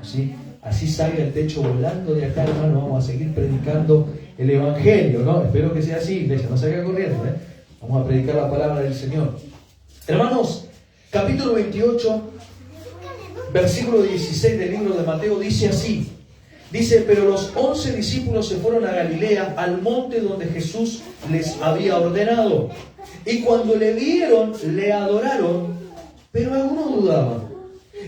¿sí? Así salga el techo volando de acá, hermano, vamos a seguir predicando el Evangelio, ¿no? Espero que sea así, iglesia, no salga corriendo, ¿eh? Vamos a predicar la palabra del Señor. Hermanos, capítulo 28, versículo 16 del libro de Mateo dice así. Dice, pero los 11 discípulos se fueron a Galilea, al monte donde Jesús les había ordenado. Y cuando le vieron, le adoraron, pero algunos dudaban.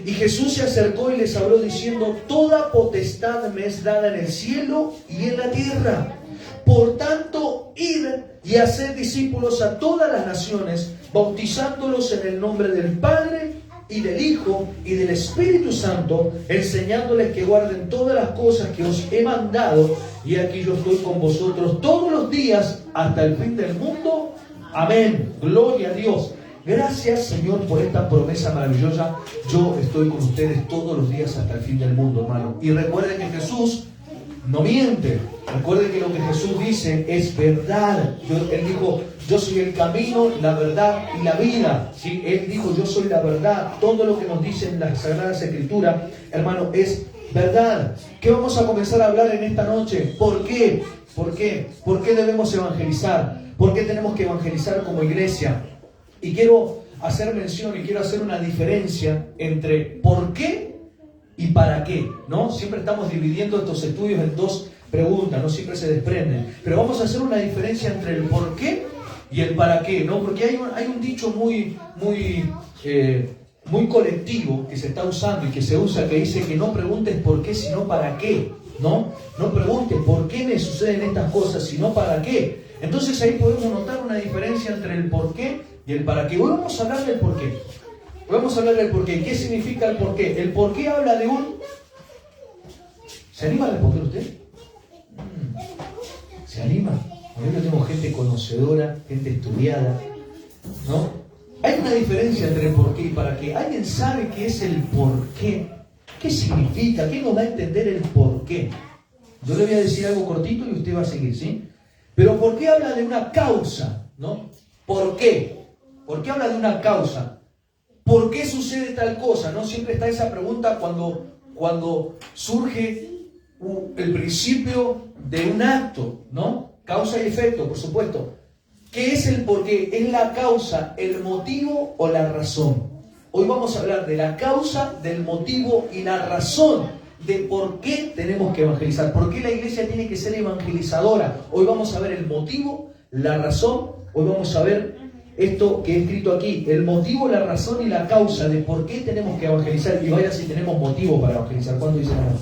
Y Jesús se acercó y les habló diciendo, toda potestad me es dada en el cielo y en la tierra. Por tanto, id y haced discípulos a todas las naciones, bautizándolos en el nombre del Padre y del Hijo y del Espíritu Santo, enseñándoles que guarden todas las cosas que os he mandado, y aquí yo estoy con vosotros todos los días hasta el fin del mundo. Amén. Gloria a Dios. Gracias, Señor, por esta promesa maravillosa. Yo estoy con ustedes todos los días hasta el fin del mundo, hermano. Y recuerden que Jesús no miente. Recuerden que lo que Jesús dice es verdad. Él dijo, yo soy el camino, la verdad y la vida. ¿Sí? Él dijo, yo soy la verdad. Todo lo que nos dice en las Sagradas Escrituras, hermano, es verdad. ¿Qué vamos a comenzar a hablar en esta noche? ¿Por qué? ¿Por qué? ¿Por qué debemos evangelizar? ¿Por qué tenemos que evangelizar como iglesia? Y quiero hacer mención y quiero hacer una diferencia entre por qué y para qué, ¿no? Siempre estamos dividiendo estos estudios en dos preguntas, no siempre se desprenden. Pero vamos a hacer una diferencia entre el por qué y el para qué, ¿no? Porque hay un dicho muy colectivo que se está usando y que se usa, que dice que no preguntes por qué, sino para qué, ¿no? No preguntes por qué me suceden estas cosas, sino para qué. Entonces ahí podemos notar una diferencia entre el por qué y el para qué. Hoy vamos a hablar del por qué. Vamos a hablar del por qué. ¿Qué significa el por qué? El por qué habla de un... ¿Se anima a responder usted? ¿Se anima? Yo tengo gente conocedora, gente estudiada, ¿no? Hay una diferencia entre el por qué y para qué. ¿Alguien sabe qué es el por qué? ¿Qué significa? ¿Qué nos da a entender el por qué? Yo le voy a decir algo cortito y usted va a seguir, ¿sí? Pero ¿por qué habla de una causa? ¿No? ¿Por qué? ¿Por qué habla de una causa? ¿Por qué sucede tal cosa? ¿No? Siempre está esa pregunta cuando surge el principio de un acto, ¿no? Causa y efecto, por supuesto. ¿Qué es el por qué? ¿Es la causa, el motivo o la razón? Hoy vamos a hablar de la causa, del motivo y la razón de por qué tenemos que evangelizar. ¿Por qué la iglesia tiene que ser evangelizadora? Hoy vamos a ver el motivo, la razón. Hoy vamos a ver esto que he escrito aquí, el motivo, la razón y la causa de por qué tenemos que evangelizar. Y vaya si tenemos motivo para evangelizar. ¿Cuánto dicen, hermano?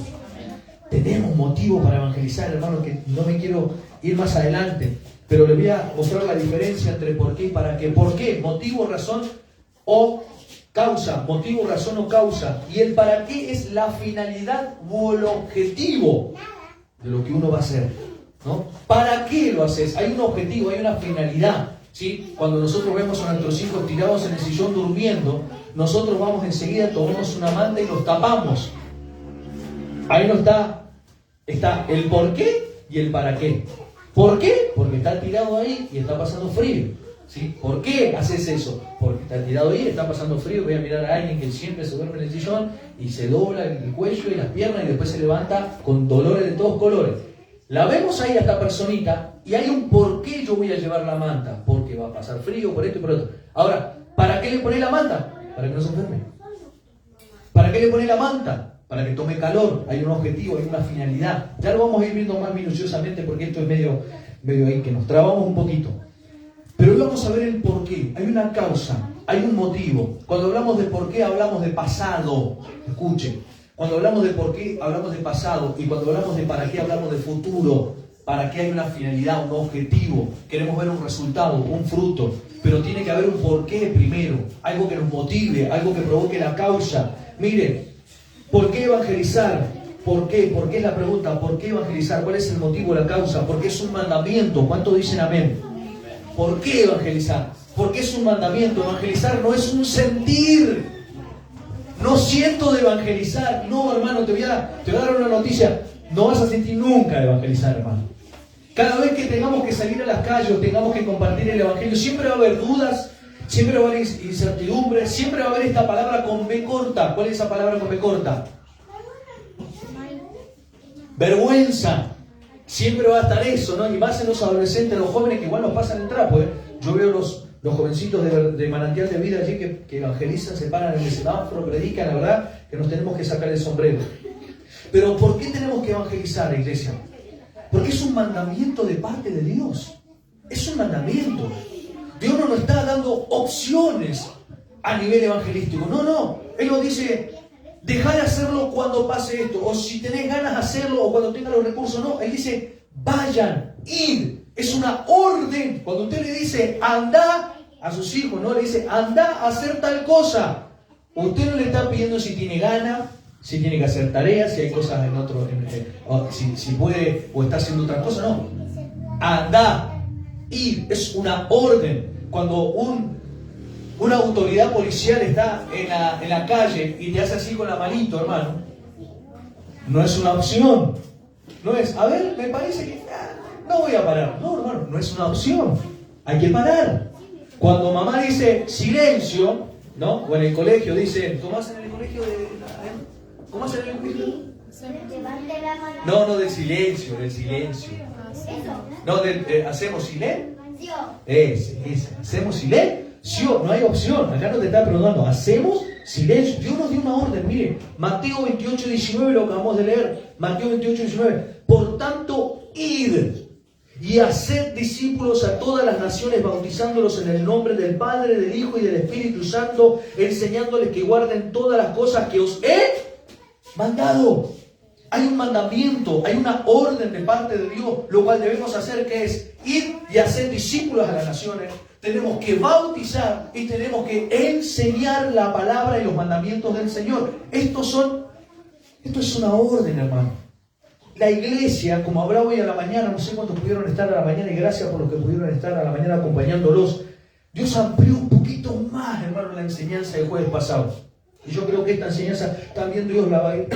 Tenemos motivo para evangelizar, hermano, que no me quiero ir más adelante, pero le voy a mostrar la diferencia entre por qué y para qué. ¿Por qué? Motivo, razón o causa. Motivo, razón o causa. Y el para qué es la finalidad o el objetivo de lo que uno va a hacer, ¿no? ¿Para qué lo haces? Hay un objetivo, hay una finalidad, ¿sí? Cuando nosotros vemos a nuestros hijos tirados en el sillón durmiendo, nosotros vamos enseguida, tomamos una manta y los tapamos. Ahí no está el por qué y el para qué. ¿Por qué? Porque está tirado ahí y está pasando frío, ¿sí? ¿Por qué haces eso? Porque está tirado ahí, está pasando frío. Voy a mirar a alguien que siempre se duerme en el sillón y se dobla el cuello y las piernas y después se levanta con dolores de todos colores. La vemos ahí a esta personita y hay un por qué yo voy a llevar la manta. Porque va a pasar frío, por esto y por otro. Ahora, ¿para qué le pones la manta? Para que no se enferme. ¿Para qué le pones la manta? Para que tome calor. Hay un objetivo, hay una finalidad. Ya lo vamos a ir viendo más minuciosamente porque esto es medio ahí que nos trabamos un poquito. Pero hoy vamos a ver el por qué. Hay una causa, hay un motivo. Cuando hablamos de por qué, hablamos de pasado. Escuchen. Cuando hablamos de por qué, hablamos de pasado. Y cuando hablamos de para qué, hablamos de futuro. Para qué hay una finalidad, un objetivo. Queremos ver un resultado, un fruto. Pero tiene que haber un por qué primero. Algo que nos motive, algo que provoque la causa. Mire, ¿por qué evangelizar? ¿Por qué? ¿Por qué es la pregunta? ¿Por qué evangelizar? ¿Cuál es el motivo, la causa? Porque es un mandamiento. ¿Cuántos dicen amén? ¿Por qué evangelizar? Porque es un mandamiento. Evangelizar no es un sentir. No siento de evangelizar. No, hermano, te voy a dar una noticia. No vas a sentir nunca de evangelizar, hermano. Cada vez que tengamos que salir a las calles o tengamos que compartir el evangelio, siempre va a haber dudas, siempre va a haber incertidumbre, siempre va a haber esta palabra con B corta. ¿Cuál es esa palabra con B corta? vergüenza. Siempre va a estar eso, ¿no? Y más en los adolescentes, los jóvenes que igual nos pasan el trapo, ¿eh? Yo veo los jovencitos de Manantial de Vida allí que evangelizan, se paran en el semáforo, predican, la verdad que nos tenemos que sacar el sombrero. Pero ¿por qué tenemos que evangelizar, iglesia? Porque es un mandamiento de parte de Dios. Es un mandamiento. Dios no nos está dando opciones a nivel evangelístico. No. Él nos dice, dejá de hacerlo cuando pase esto. O si tenés ganas de hacerlo o cuando tengas los recursos. No, Él dice, vayan, id. Es una orden. Cuando usted le dice, anda a sus hijos, no le dice, anda a hacer tal cosa. Usted no le está pidiendo si tiene ganas, si tiene que hacer tareas, si hay cosas en otro, si puede o está haciendo otra cosa. No. Anda. Ir es una orden. Cuando una autoridad policial está en la calle y te hace así con la manito, hermano, no es una opción. No es, a ver, me parece que no voy a parar. No, hermano, no es una opción. Hay que parar. Cuando mamá dice silencio, ¿no? O en el colegio dicen, ¿cómo hacen en el colegio? ¿Cómo hacen en el colegio? No, del silencio, No, hacemos silencio. Hacemos silencio. No hay opción. Acá no te está preguntando. Hacemos silencio. Dios nos dio una orden. Mire, Mateo 28, 19, lo acabamos de leer. Mateo 28, 19. Por tanto, id y haced discípulos a todas las naciones, bautizándolos en el nombre del Padre, del Hijo y del Espíritu Santo, enseñándoles que guarden todas las cosas que os he mandado. Hay un mandamiento, hay una orden de parte de Dios, lo cual debemos hacer, que es ir y hacer discípulos a las naciones. Tenemos que bautizar y tenemos que enseñar la palabra y los mandamientos del Señor. Esto es una orden, hermano. La iglesia, como habrá hoy a la mañana, no sé cuántos pudieron estar a la mañana, y gracias por los que pudieron estar a la mañana acompañándolos. Dios amplió un poquito más, hermano, la enseñanza del jueves pasado. Y yo creo que esta enseñanza también Dios la va a ir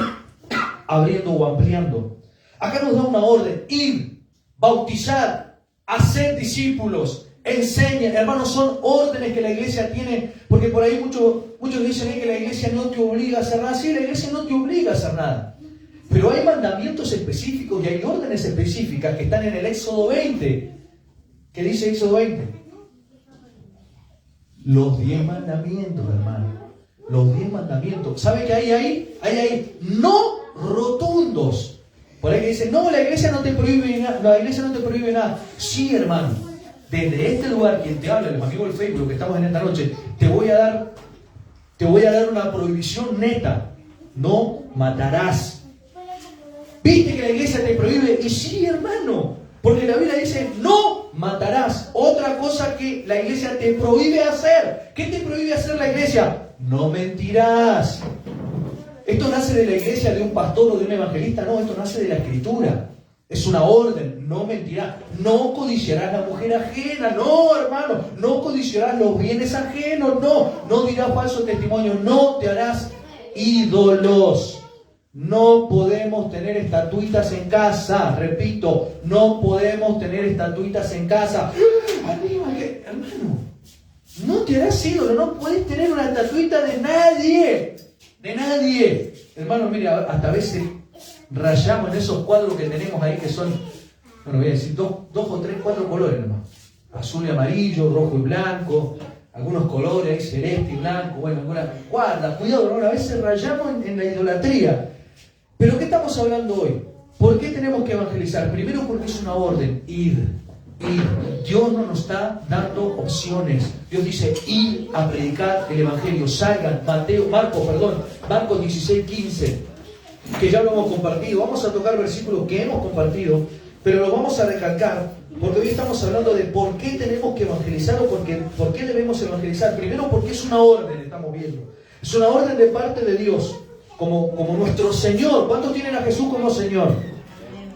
abriendo o ampliando. Acá nos da una orden: ir, bautizar, hacer discípulos, enseñar. Hermanos, son órdenes que la iglesia tiene, porque por ahí muchos dicen que la iglesia no te obliga a hacer nada. Sí, la iglesia no te obliga a hacer nada, pero hay mandamientos específicos y hay órdenes específicas que están en el Éxodo 20. ¿Qué dice Éxodo 20? Los 10 mandamientos, hermano. Los 10 mandamientos. ¿Sabe qué hay ahí? Hay ahí no rotundos. Por ahí que dicen, no, la iglesia no te prohíbe nada. La iglesia no te prohíbe nada. Sí, hermano. Desde este lugar, quien te habla, los amigos del Facebook que estamos en esta noche, te voy a dar una prohibición neta. No matarás. ¿Viste que la iglesia te prohíbe? Y sí, hermano, porque la Biblia dice, no matarás. Otra cosa que la iglesia te prohíbe hacer. ¿Qué te prohíbe hacer la iglesia? No mentirás. Esto nace de la iglesia, de un pastor o de un evangelista. No, esto nace de la Escritura. Es una orden, no mentirás. No codiciarás la mujer ajena. No, hermano, no codiciarás los bienes ajenos. No dirás falso testimonio. No te harás ídolos. No podemos tener estatuitas en casa. Repito, no podemos tener estatuitas en casa. Hermano, no te harás ídolo. No puedes tener una estatuita de nadie. De nadie. Hermano, mira, hasta a veces rayamos en esos cuadros que tenemos ahí, que son, bueno, voy a decir, dos o tres, 4 colores, hermano. Azul y amarillo, rojo y blanco. Algunos colores, celeste y blanco. Bueno, guarda, cuidado, hermano. A veces rayamos en la idolatría. Pero ¿qué estamos hablando hoy? ¿Por qué tenemos que evangelizar? Primero, porque es una orden, id. Dios no nos está dando opciones. Dios dice, id a predicar el evangelio, salgan. Marcos 16, 15, que ya lo hemos compartido. Vamos a tocar versículos que hemos compartido, pero lo vamos a recalcar, porque hoy estamos hablando de por qué tenemos que evangelizar o por qué debemos evangelizar. Primero, porque es una orden, estamos viendo. Es una orden de parte de Dios. Como nuestro Señor. ¿Cuántos tienen a Jesús como Señor?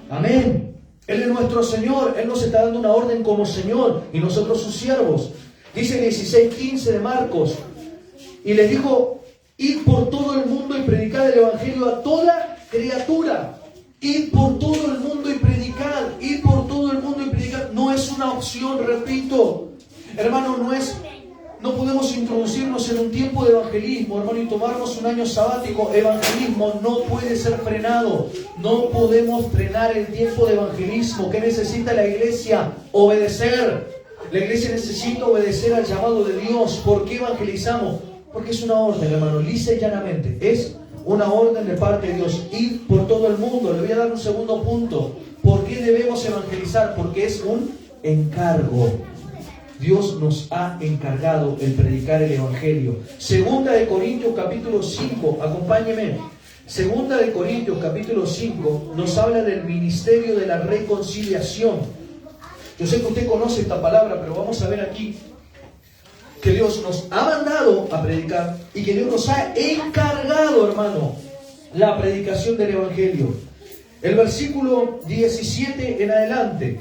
Amén. Él es nuestro Señor. Él nos está dando una orden como Señor y nosotros sus siervos. Dice 16:15 de Marcos. Y les dijo, id por todo el mundo y predicad el evangelio a toda criatura. Id por todo el mundo y predicad. Id por todo el mundo y predicad. No es una opción, repito. Hermano, no es No podemos introducirnos en un tiempo de evangelismo, hermano, y tomarnos un año sabático. Evangelismo no puede ser frenado. No podemos frenar el tiempo de evangelismo. ¿Qué necesita la iglesia? Obedecer. La iglesia necesita obedecer al llamado de Dios. ¿Por qué evangelizamos? Porque es una orden, hermano, lisa y llanamente. Es una orden de parte de Dios. Ir por todo el mundo. Le voy a dar un segundo punto. ¿Por qué debemos evangelizar? Porque es un encargo. Dios nos ha encargado el predicar el Evangelio. Segunda de Corintios capítulo 5, acompáñeme. Segunda de Corintios capítulo 5 nos habla del ministerio de la reconciliación. Yo sé que usted conoce esta palabra, pero vamos a ver aquí que Dios nos ha mandado a predicar y que Dios nos ha encargado, hermano, la predicación del Evangelio. El versículo 17 en adelante,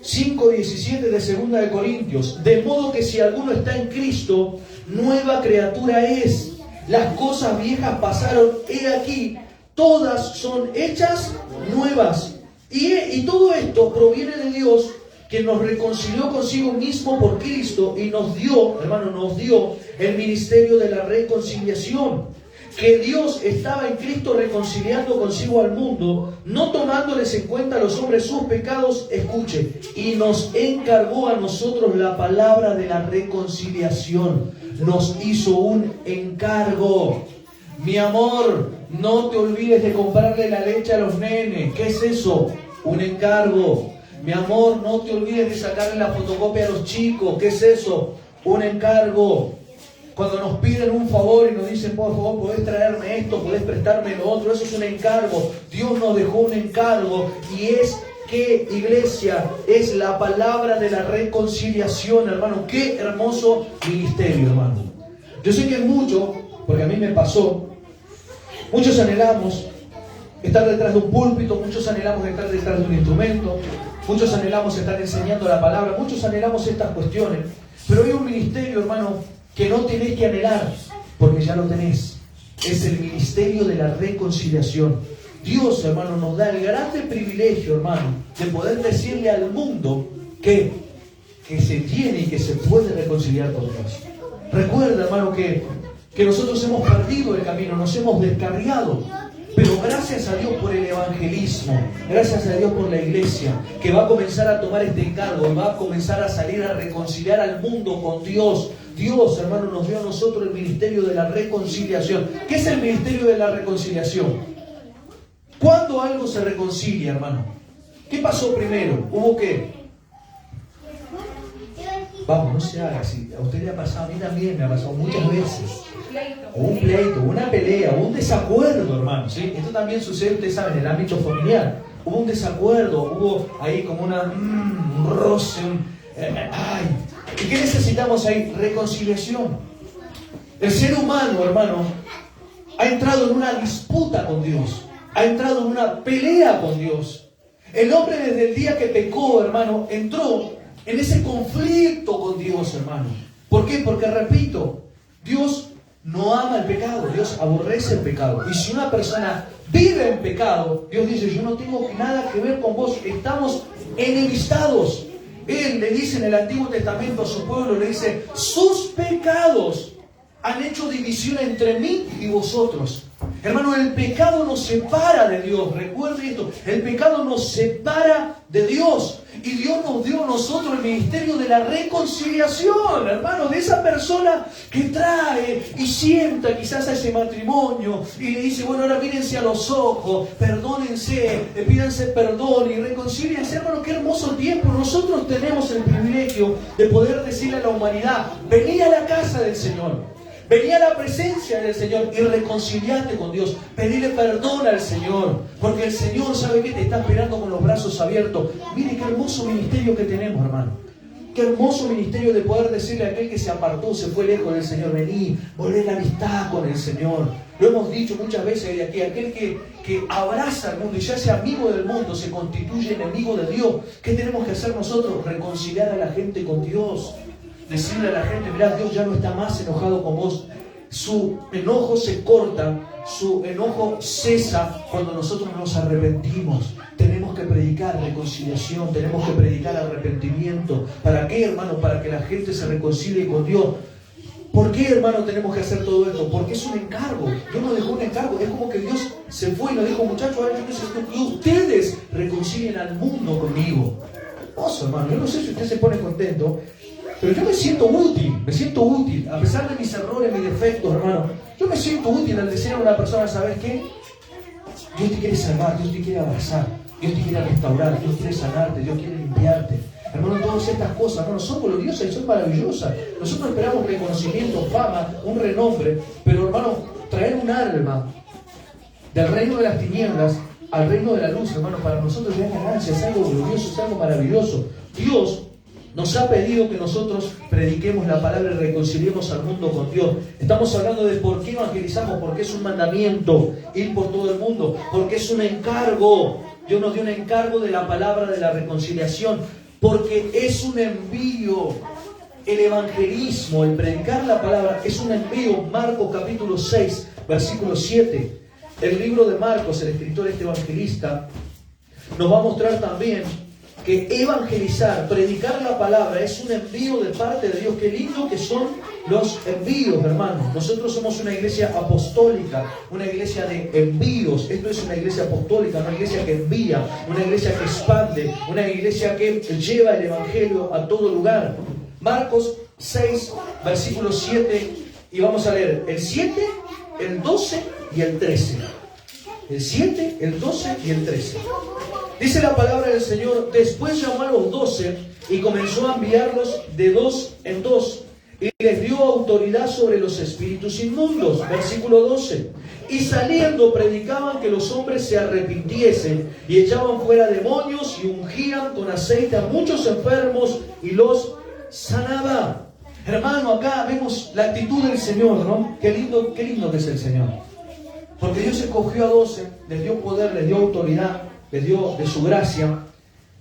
5:17 de Segunda de Corintios. De modo que si alguno está en Cristo, nueva criatura es. Las cosas viejas pasaron, he aquí, todas son hechas nuevas. Y todo esto proviene de Dios, que nos reconcilió consigo mismo por Cristo y nos dio, hermano, nos dio el ministerio de la reconciliación. Que Dios estaba en Cristo reconciliando consigo al mundo, no tomándoles en cuenta a los hombres sus pecados, escuche, y nos encargó a nosotros la palabra de la reconciliación. Nos hizo un encargo. Mi amor, no te olvides de comprarle la leche a los nenes. ¿Qué es eso? Un encargo. Mi amor, no te olvides de sacarle la fotocopia a los chicos. ¿Qué es eso? Un encargo. Cuando nos piden un favor y nos dicen, por favor, podés traerme esto, podés prestarme lo otro, eso es un encargo. Dios nos dejó un encargo y es que, iglesia, es la palabra de la reconciliación, hermano. Qué hermoso ministerio, hermano. Yo sé que mucho, porque a mí me pasó, muchos anhelamos estar detrás de un púlpito, muchos anhelamos estar detrás de un instrumento, muchos anhelamos estar enseñando la palabra, muchos anhelamos estas cuestiones, pero hay un ministerio, hermano, que no tenés que anhelar, porque ya lo tenés. Es el ministerio de la reconciliación. Dios, hermano, nos da el grande privilegio, hermano, de poder decirle al mundo que se tiene y que se puede reconciliar con Dios. Recuerda, hermano, que nosotros hemos perdido el camino, nos hemos descarriado. Pero gracias a Dios por el evangelismo, gracias a Dios por la iglesia, que va a comenzar a tomar este encargo, va a comenzar a salir a reconciliar al mundo con Dios. Dios, hermano, nos dio a nosotros el ministerio de la reconciliación. ¿Qué es el ministerio de la reconciliación? ¿Cuándo algo se reconcilia, hermano? ¿Qué pasó primero? ¿Hubo qué? Vamos, no se haga así. A usted le ha pasado, a mí también me ha pasado muchas veces. O un pleito, una pelea, o un desacuerdo, hermano, ¿sí? Esto también sucede, ustedes saben, en el ámbito familiar. Hubo un desacuerdo, hubo ahí como un roce, ay. ¿Y qué necesitamos ahí? Reconciliación. El ser humano, hermano, ha entrado en una disputa con Dios, ha entrado en una pelea con Dios. El hombre desde el día que pecó, hermano, entró en ese conflicto con Dios, hermano. ¿Por qué? Porque, repito, Dios no ama el pecado, Dios aborrece el pecado. Y si una persona vive en pecado, Dios dice, yo no tengo nada que ver con vos, estamos enemistados. Él le dice en el Antiguo Testamento a su pueblo, le dice, sus pecados han hecho división entre mí y vosotros. Hermano, el pecado nos separa de Dios. Recuerde esto, el pecado nos separa de Dios. Y Dios nos dio a nosotros el ministerio de la reconciliación, hermano, de esa persona que trae y sienta quizás a ese matrimonio y le dice, bueno, ahora mírense a los ojos, perdónense, pídanse perdón y reconcíliense, hermano, qué hermoso tiempo. Nosotros tenemos el privilegio de poder decirle a la humanidad, vení a la casa del Señor. Vení a la presencia del Señor y reconciliate con Dios. Pedile perdón al Señor, porque el Señor sabe que te está esperando con los brazos abiertos. Mire qué hermoso ministerio que tenemos, hermano. Qué hermoso ministerio de poder decirle a aquel que se apartó, se fue lejos del Señor, vení, volvé la amistad con el Señor. Lo hemos dicho muchas veces de aquí, aquel que abraza al mundo y se hace amigo del mundo, se constituye enemigo de Dios. ¿Qué tenemos que hacer nosotros? Reconciliar a la gente con Dios. Decirle a la gente, mirá, Dios ya no está más enojado con vos. Su enojo se corta, su enojo cesa cuando nosotros nos arrepentimos. Tenemos que predicar reconciliación, tenemos que predicar arrepentimiento. ¿Para qué, hermano? Para que la gente se reconcilie con Dios. ¿Por qué, hermano, tenemos que hacer todo esto? Porque es un encargo. Dios nos dejó un encargo. Es como que Dios se fue y nos dijo, muchachos, ahora yo necesito que ustedes reconcilien al mundo conmigo. Hermoso, hermano. Yo no sé si usted se pone contento, pero yo me siento útil, a pesar de mis errores, mis defectos, hermano. Yo me siento útil al decir a una persona, ¿sabes qué? Dios te quiere salvar, Dios te quiere abrazar, Dios te quiere restaurar, Dios quiere sanarte, Dios quiere limpiarte. Hermano, todas estas cosas, hermano, son gloriosas y son maravillosas. Nosotros esperamos reconocimiento, fama, un renombre, pero, hermano, traer un alma del reino de las tinieblas al reino de la luz, hermano, para nosotros es ganancia, es algo glorioso, es algo maravilloso. Dios nos ha pedido que nosotros prediquemos la palabra y reconciliemos al mundo con Dios. Estamos hablando de por qué evangelizamos, porque es un mandamiento ir por todo el mundo, porque es un encargo. Dios nos dio un encargo de la palabra de la reconciliación, porque es un envío. El evangelismo, el predicar la palabra, es un envío. Marcos capítulo 6, versículo 7. El libro de Marcos, el escritor, este evangelista, nos va a mostrar también que evangelizar, predicar la palabra, es un envío de parte de Dios. Qué lindo que son los envíos, hermanos. Nosotros somos una iglesia apostólica, una iglesia de envíos. Esto es una iglesia apostólica, una iglesia que envía, una iglesia que expande, una iglesia que lleva el evangelio a todo lugar. Marcos 6, versículo 7, y vamos a leer el 7, el 12 y el 13. El 7, el 12 y el 13. Dice la palabra del Señor: después llamó a los 12 y comenzó a enviarlos de dos en dos, y les dio autoridad sobre los espíritus inmundos. Versículo 12. Y saliendo predicaban que los hombres se arrepintiesen, y echaban fuera demonios, y ungían con aceite a muchos enfermos, y los sanaba. Hermano, acá vemos la actitud del Señor, ¿no? Qué lindo que es el Señor. Porque Dios escogió a 12, les dio poder, les dio autoridad, les dio de su gracia,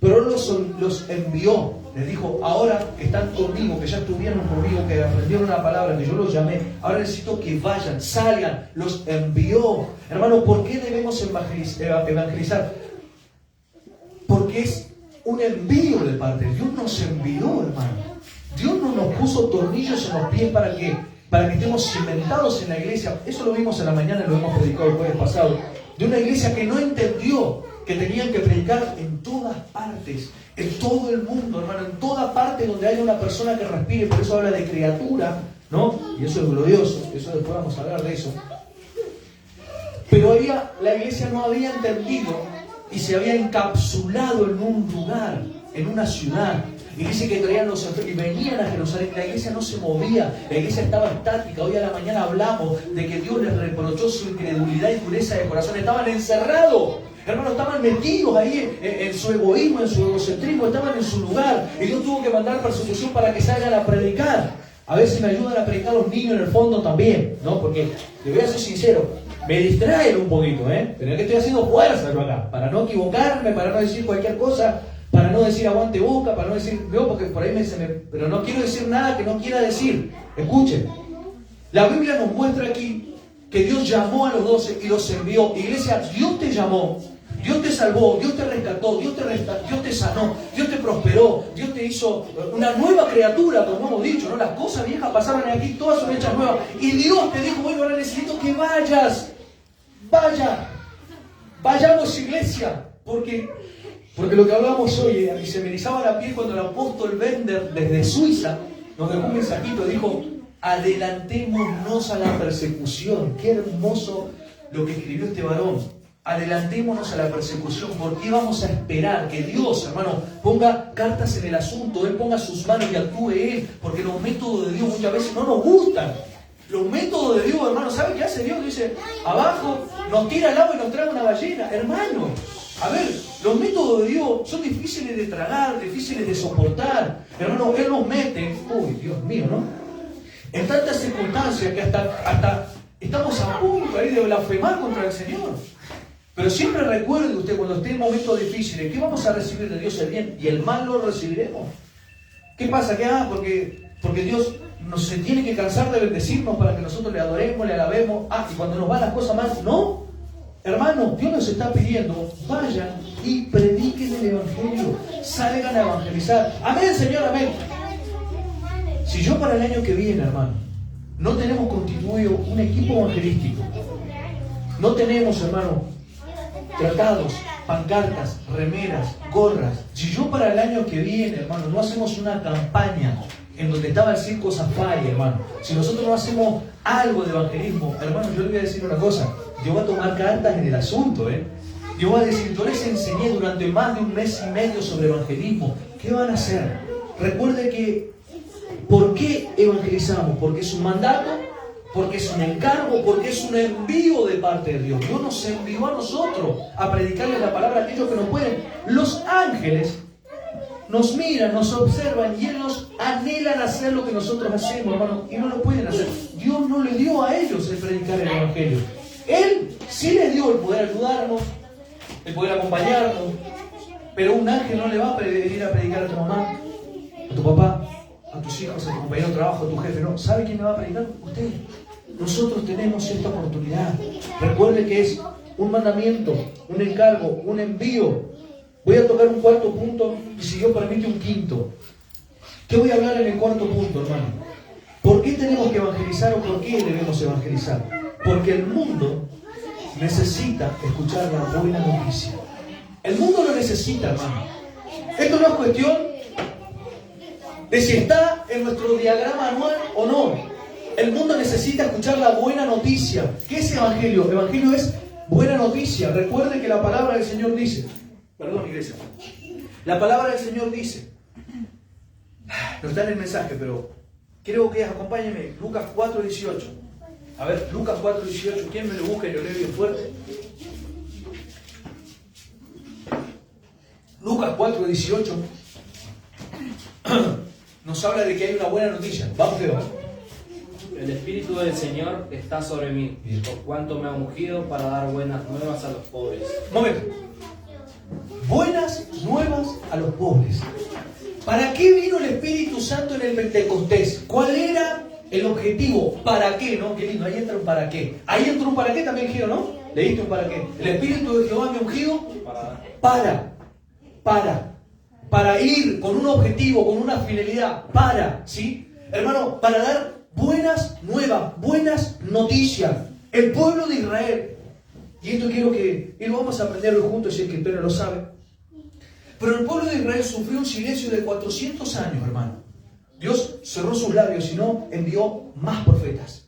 pero los envió. Les dijo: ahora que están conmigo, que ya estuvieron conmigo, que aprendieron la palabra, que yo los llamé, ahora necesito que vayan, salgan. Los envió. Hermano, ¿por qué debemos evangelizar? Porque es un envío de parte. Dios nos envió, hermano. Dios no nos puso tornillos en los pies para que estemos cimentados en la iglesia. Eso lo vimos en la mañana y lo hemos predicado el jueves pasado. De una iglesia que no entendió que tenían que predicar en todas partes, en todo el mundo, hermano, en toda parte donde haya una persona que respire. Por eso habla de criatura, ¿no? Y eso es glorioso, eso después vamos a hablar de eso. Pero la iglesia no había entendido y se había encapsulado en un lugar, en una ciudad. Y dice que traían los enfermos y venían a Jerusalén. La iglesia no se movía, la iglesia estaba estática. Hoy a la mañana hablamos de que Dios les reprochó su incredulidad y dureza de corazón. Estaban encerrados, hermanos, estaban metidos ahí en su egoísmo, en su egocentrismo, estaban en su lugar. Y Dios tuvo que mandar persecución para que salgan a predicar. A ver si me ayudan a predicar los niños en el fondo también, ¿no? Porque, te voy a ser sincero, me distraen un poquito, Pero es que estoy haciendo fuerza yo acá, para no equivocarme, para no decir cualquier cosa, para no decir aguante boca, para no decir, veo, porque por ahí pero no quiero decir nada que no quiera decir. Escuchen, la Biblia nos muestra aquí que Dios llamó a los 12 y los envió. Iglesia, Dios te llamó, Dios te salvó, Dios te rescató, Dios te sanó, Dios te prosperó, Dios te hizo una nueva criatura, como hemos dicho, ¿no? Las cosas viejas pasaron aquí, todas son hechas nuevas. Y Dios te dijo: bueno, ahora necesito que vayas. Vayamos, iglesia, porque lo que hablábamos hoy, y se me erizaba la piel cuando el apóstol Bender, desde Suiza, nos dejó un mensajito, dijo: adelantémonos a la persecución. Qué hermoso lo que escribió este varón. Adelantémonos a la persecución. ¿Por qué vamos a esperar que Dios, hermano, ponga cartas en el asunto? Él ponga sus manos y actúe Él, porque los métodos de Dios muchas veces no nos gustan. Los métodos de Dios, hermano, ¿sabe qué hace Dios? Dice: abajo nos tira al agua y nos trae una ballena. Hermano, a ver, los métodos de Dios son difíciles de tragar, difíciles de soportar. Hermano, Él nos mete, uy, Dios mío, ¿no? En tantas circunstancias que hasta estamos a punto ahí de blasfemar contra el Señor. Pero siempre recuerde usted, cuando esté en momentos difíciles, ¿qué vamos a recibir de Dios? El bien, y el mal lo recibiremos. ¿Qué pasa? ¿Qué? Porque Dios no se tiene que cansar de bendecirnos para que nosotros le adoremos, le alabemos. Y cuando nos van las cosas mal, no. Hermano, Dios nos está pidiendo, vayan y prediquen el Evangelio, salgan a evangelizar. Amén, Señor, amén. Si yo para el año que viene, hermano, no tenemos constituido un equipo evangelístico, no tenemos, hermano, tratados, pancartas, remeras, gorras. Si yo para el año que viene, hermano, no hacemos una campaña en donde estaba el circo Safari, hermano, si nosotros no hacemos algo de evangelismo, hermano, yo le voy a decir una cosa, Dios va a tomar cartas en el asunto, Dios va a decir, yo les enseñé durante más de un mes y medio sobre evangelismo, ¿qué van a hacer? Recuerde que, ¿por qué evangelizamos? Porque es un mandato, porque es un encargo, porque es un envío de parte de Dios. Dios nos envió a nosotros a predicarles la palabra a aquellos que no pueden. Los ángeles nos miran, nos observan y ellos anhelan hacer lo que nosotros hacemos, hermano, y no lo pueden hacer. Dios no le dio a ellos el predicar el Evangelio. Él sí les dio el poder ayudarnos, el poder acompañarnos, pero un ángel no le va a venir a predicar a tu mamá, a tu papá, a tus hijos, a tu compañero de trabajo, a tu jefe. No, ¿sabe quién le va a predicar? Usted. Nosotros tenemos esta oportunidad. Recuerde que es un mandamiento, un encargo, un envío. Voy a tocar un cuarto punto y si Dios permite un quinto. ¿Qué voy a hablar en el cuarto punto, hermano? ¿Por qué tenemos que evangelizar o por qué debemos evangelizar? Porque el mundo necesita escuchar la buena noticia. El mundo lo necesita, hermano. Esto no es cuestión de si está en nuestro diagrama anual o no. El mundo necesita escuchar la buena noticia. ¿Qué es evangelio? Evangelio es buena noticia. Recuerde que la palabra del Señor dice, perdón, iglesia, la palabra del Señor dice, no está en el mensaje, pero quiero que acompáñenme, Lucas 4:18. A ver, Lucas 4:18, ¿quién me lo busca y lo lee bien fuerte? Lucas 4:18 nos habla de que hay una buena noticia. Vamos, Dios. El Espíritu del Señor está sobre mí, por cuanto me ha ungido para dar buenas nuevas a los pobres. Momento. Buenas nuevas a los pobres. ¿Para qué vino el Espíritu Santo en el Pentecostés? ¿Cuál era el objetivo? ¿Para qué? ¿No? Qué lindo, ahí entra un para qué. Ahí entra un para qué también, Giro, ¿no? ¿Leíste un para qué? El Espíritu de Jehová me ha ungido para ir con un objetivo, con una finalidad, ¿sí? Hermano, para dar buenas nuevas, buenas noticias. El pueblo de Israel, y esto quiero que, y lo vamos a aprender juntos si es que usted no lo sabe, pero el pueblo de Israel sufrió un silencio de 400 años, hermano. Dios cerró sus labios y no envió más profetas.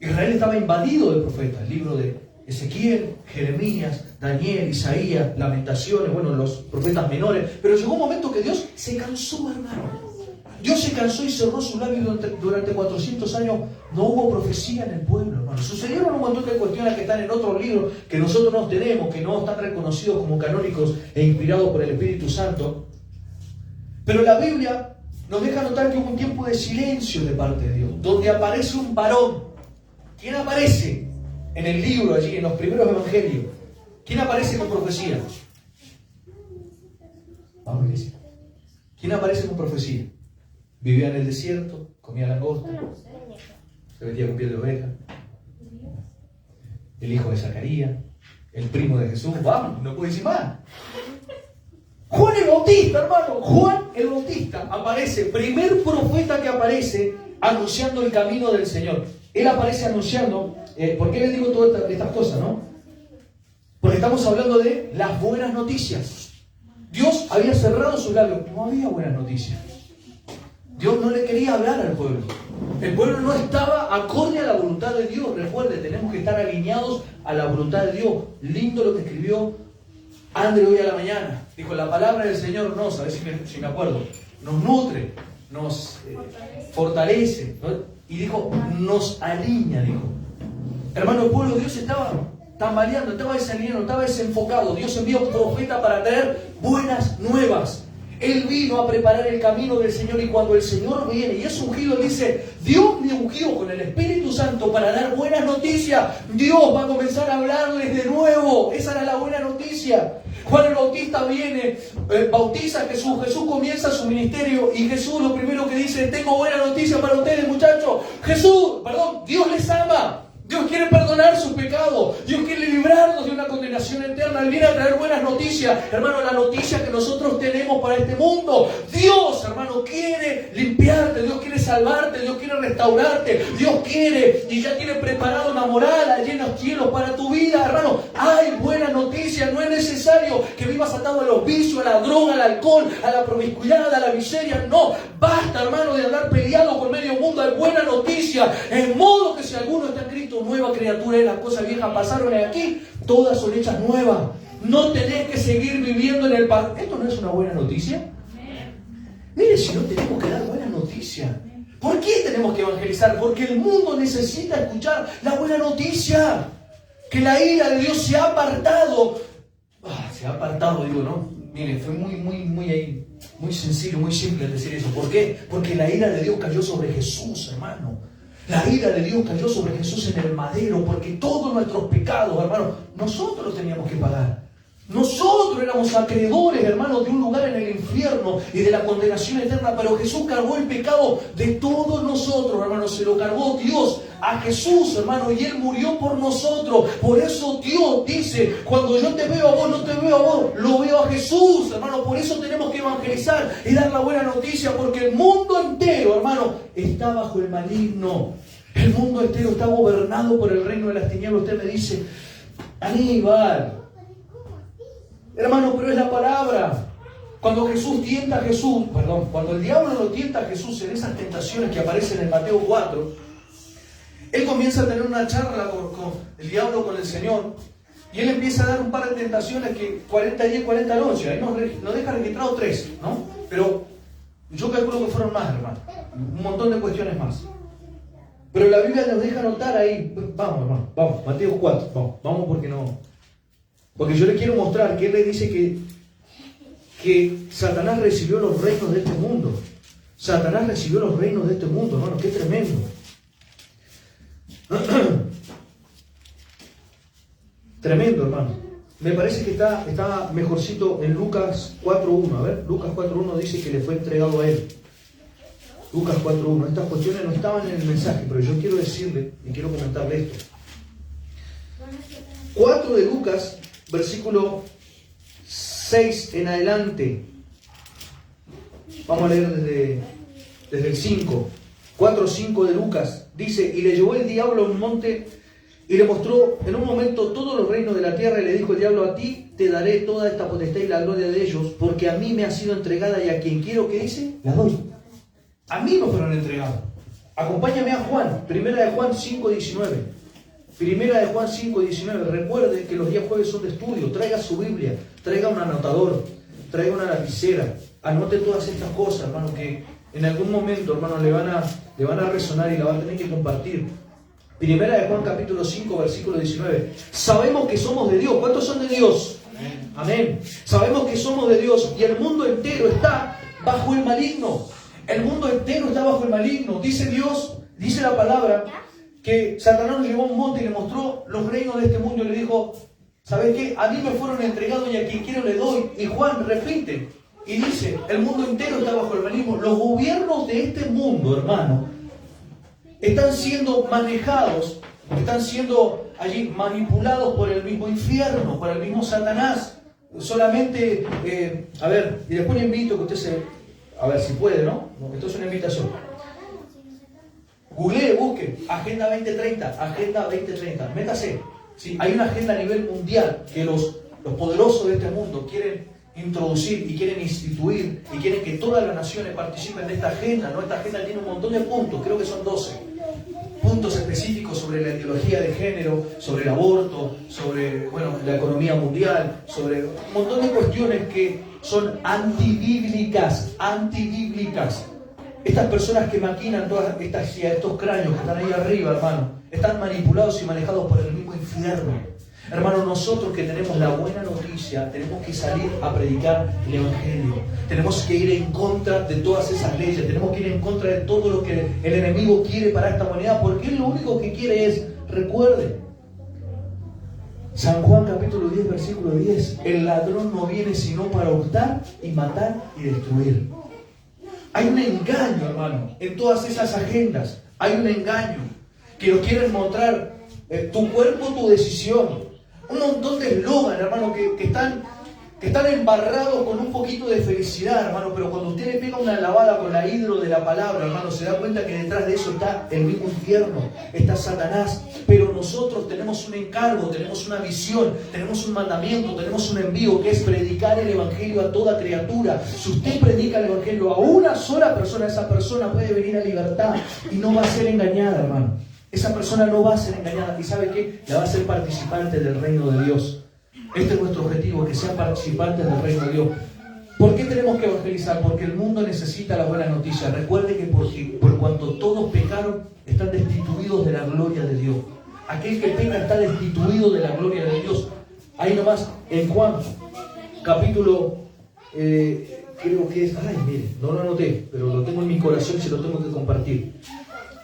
Israel estaba invadido de profetas, el libro de Ezequiel, Jeremías, Daniel, Isaías, Lamentaciones, bueno, los profetas menores, pero llegó un momento que Dios se cansó, hermano. Dios se cansó y cerró sus labios durante 400 años. No hubo profecía en el pueblo, hermano. Sucedieron un montón de cuestiones que están en otros libros que nosotros no tenemos, que no están reconocidos como canónicos e inspirados por el Espíritu Santo. Pero la Biblia nos deja notar que hubo un tiempo de silencio de parte de Dios, donde aparece un varón. ¿Quién aparece en el libro allí, en los primeros evangelios? ¿Quién aparece con profecía? Vamos, iglesia. ¿Quién aparece con profecía? Vivía en el desierto, comía langosta, se vestía con piel de oveja. El hijo de Zacarías, el primo de Jesús, vamos, no puedo decir más. Juan el Bautista, hermano, Juan el Bautista aparece, primer profeta que aparece anunciando el camino del Señor. Él aparece anunciando, ¿por qué les digo todas estas cosas, no? Porque estamos hablando de las buenas noticias. Dios había cerrado sus labios, no había buenas noticias. Dios no le quería hablar al pueblo. El pueblo no estaba acorde a la voluntad de Dios. Recuerde, tenemos que estar alineados a la voluntad de Dios. Lindo lo que escribió André hoy a la mañana. Dijo, la palabra del Señor nos, a ver si me acuerdo, nos nutre, nos fortalece, ¿no? Y dijo, nos alinea, dijo. Hermano, el pueblo de Dios estaba tambaleando, estaba desalineado, estaba desenfocado. Dios envió un profeta para traer buenas nuevas. Él vino a preparar el camino del Señor y cuando el Señor viene y es ungido, Él dice, Dios me ungió con el Espíritu Santo para dar buenas noticias. Dios va a comenzar a hablarles de nuevo. Esa era la buena noticia. noticia. Juan el Bautista viene, bautiza a Jesús, Jesús comienza su ministerio y Jesús lo primero que dice: tengo buena noticia para ustedes, muchachos. Dios les ama. Dios quiere perdonar sus pecados. Dios quiere librarnos de una condenación eterna. Él viene a traer buenas noticias. Hermano, la noticia que nosotros tenemos para este mundo. Dios, hermano, quiere limpiarte. Dios quiere salvarte. Dios quiere restaurarte. Dios quiere y ya tiene preparado una morada allí en los cielos para tu vida, hermano. Hay buenas noticias. No es necesario que vivas atado a los vicios, a la droga, al alcohol, a la promiscuidad, a la miseria. No, basta, hermano, de andar peleado con medio mundo. Hay buena noticia. En modo que si alguno está en Cristo, nueva criatura es, las cosas viejas pasaron y aquí todas son hechas nuevas. No tenés que seguir viviendo en el pasado. ¿Esto no es una buena noticia? Mire, si no tenemos que dar buena noticia. ¿Por qué tenemos que evangelizar? Porque el mundo necesita escuchar la buena noticia. Que la ira de Dios se ha apartado. Se ha apartado, digo, ¿no? Mire, fue muy sencillo, muy simple decir eso. ¿Por qué? Porque la ira de Dios cayó sobre Jesús, hermano. La ira de Dios cayó sobre Jesús en el madero, porque todos nuestros pecados, hermano, nosotros los teníamos que pagar. Nosotros éramos acreedores, hermano, de un lugar en el infierno y de la condenación eterna, pero Jesús cargó el pecado de todos nosotros, hermano. Se lo cargó Dios a Jesús, hermano, y Él murió por nosotros. Por eso Dios dice: cuando yo te veo a vos, no te veo a vos, lo veo a Jesús, hermano. Por eso tenemos que evangelizar y dar la buena noticia, porque el mundo entero, hermano, está bajo el maligno. El mundo entero está gobernado por el reino de las tinieblas. Usted me dice: Aníbal, hermano, pero es la palabra. Cuando cuando el diablo lo tienta a Jesús en esas tentaciones que aparecen en Mateo 4, él comienza a tener una charla con el diablo, con el Señor, y él empieza a dar un par de tentaciones que 40 días, 40 noches. Ahí nos deja registrado 3, ¿no? Pero yo calculo que fueron más, hermano. Un montón de cuestiones más. Pero la Biblia nos deja notar ahí. Vamos, hermano, vamos, Mateo 4, vamos porque yo le quiero mostrar que él le dice que Satanás recibió los reinos de este mundo. Satanás recibió los reinos de este mundo, hermano, qué tremendo. Tremendo, hermano. Me parece que está mejorcito en Lucas 4.1. A ver, Lucas 4.1 dice que le fue entregado a él. Lucas 4.1. Estas cuestiones no estaban en el mensaje, pero yo quiero decirle y quiero comentarle esto. 4 de Lucas, versículo 6 en adelante. Vamos a leer desde el 5. 4:5 de Lucas. Dice: y le llevó el diablo a un monte y le mostró en un momento todos los reinos de la tierra, y le dijo el diablo: a ti te daré toda esta potestad y la gloria de ellos, porque a mí me ha sido entregada, y a quien quiero, ¿qué dice? La doy. A mí me fueron entregados. Acompáñame a Juan, primera de Juan 5:19. Primera de Juan 5:19. Recuerde que los días jueves son de estudio. Traiga su Biblia, traiga un anotador, traiga una lapicera. Anote todas estas cosas, hermano, que en algún momento, hermano, le van a resonar y la van a tener que compartir. Primera de Juan capítulo 5, versículo 19. Sabemos que somos de Dios. ¿Cuántos son de Dios? Amén. Sabemos que somos de Dios, y el mundo entero está bajo el maligno. El mundo entero está bajo el maligno. Dice Dios, dice la palabra, que Satanás nos llevó a un monte y le mostró los reinos de este mundo y le dijo: ¿sabes qué? A mí me fueron entregados y a quien quiero le doy. Y Juan repite y dice: el mundo entero está bajo el maligno. Los gobiernos de este mundo, hermano, están siendo manejados, están siendo allí manipulados por el mismo infierno, por el mismo Satanás. Solamente, a ver, y después le invito que usted a ver si puede, ¿no? Esto es una invitación. Googlee, busque Agenda 2030, Agenda 2030, métase. ¿Sí? Hay una agenda a nivel mundial que los poderosos de este mundo quieren introducir y quieren instituir y quieren que todas las naciones participen de esta agenda, ¿no? Esta agenda tiene un montón de puntos, creo que son 12 puntos específicos sobre la ideología de género, sobre el aborto, sobre, la economía mundial, sobre un montón de cuestiones que son antibíblicas. Estas personas que maquinan todas estos cráneos que están ahí arriba, hermano, están manipulados y manejados por el mismo infierno. Hermano, nosotros que tenemos la buena noticia, tenemos que salir a predicar el Evangelio. Tenemos que ir en contra de todas esas leyes. Tenemos que ir en contra de todo lo que el enemigo quiere para esta humanidad. Porque él lo único que quiere es, recuerde, San Juan capítulo 10, versículo 10. El ladrón no viene sino para hurtar y matar y destruir. Hay un engaño, hermano, en todas esas agendas. Hay un engaño que nos quieren mostrar tu cuerpo, tu decisión. Un montón de eslogan, hermano, que están embarrados con un poquito de felicidad, hermano, pero cuando usted le pega una lavada con la hidro de la palabra, hermano, se da cuenta que detrás de eso está el mismo infierno, está Satanás. Pero nosotros tenemos un encargo, tenemos una visión, tenemos un mandamiento, tenemos un envío, que es predicar el evangelio a toda criatura. Si usted predica el evangelio a una sola persona, esa persona puede venir a libertad y no va a ser engañada, hermano. Esa persona no va a ser engañada. ¿Y sabe qué? La va a ser participante del reino de Dios. Este es nuestro objetivo, que sean participantes del reino de Dios. ¿Por qué tenemos que evangelizar? Porque el mundo necesita la buena noticia. Recuerde que por cuanto todos pecaron, están destituidos de la gloria de Dios. Aquel que peca está destituido de la gloria de Dios. Ahí nomás, en Juan, capítulo, creo que es, mire, no lo anoté, pero lo tengo en mi corazón y se lo tengo que compartir.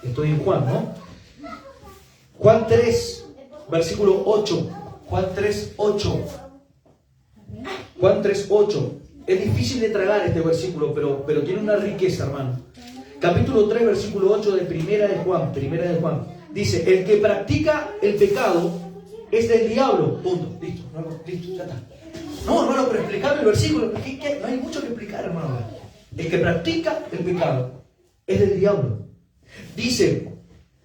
Estoy en Juan, ¿no? Juan 3, versículo 8. Juan 3, 8. Juan 3, 8. Es difícil de tragar este versículo, pero tiene una riqueza, hermano. Capítulo 3, versículo 8 de Primera de Juan. Dice, el que practica el pecado es del diablo. Punto. Listo, ya está. No, hermano, pero explicarme el versículo. ¿Qué? No hay mucho que explicar, hermano. El que practica el pecado es del diablo. Dice,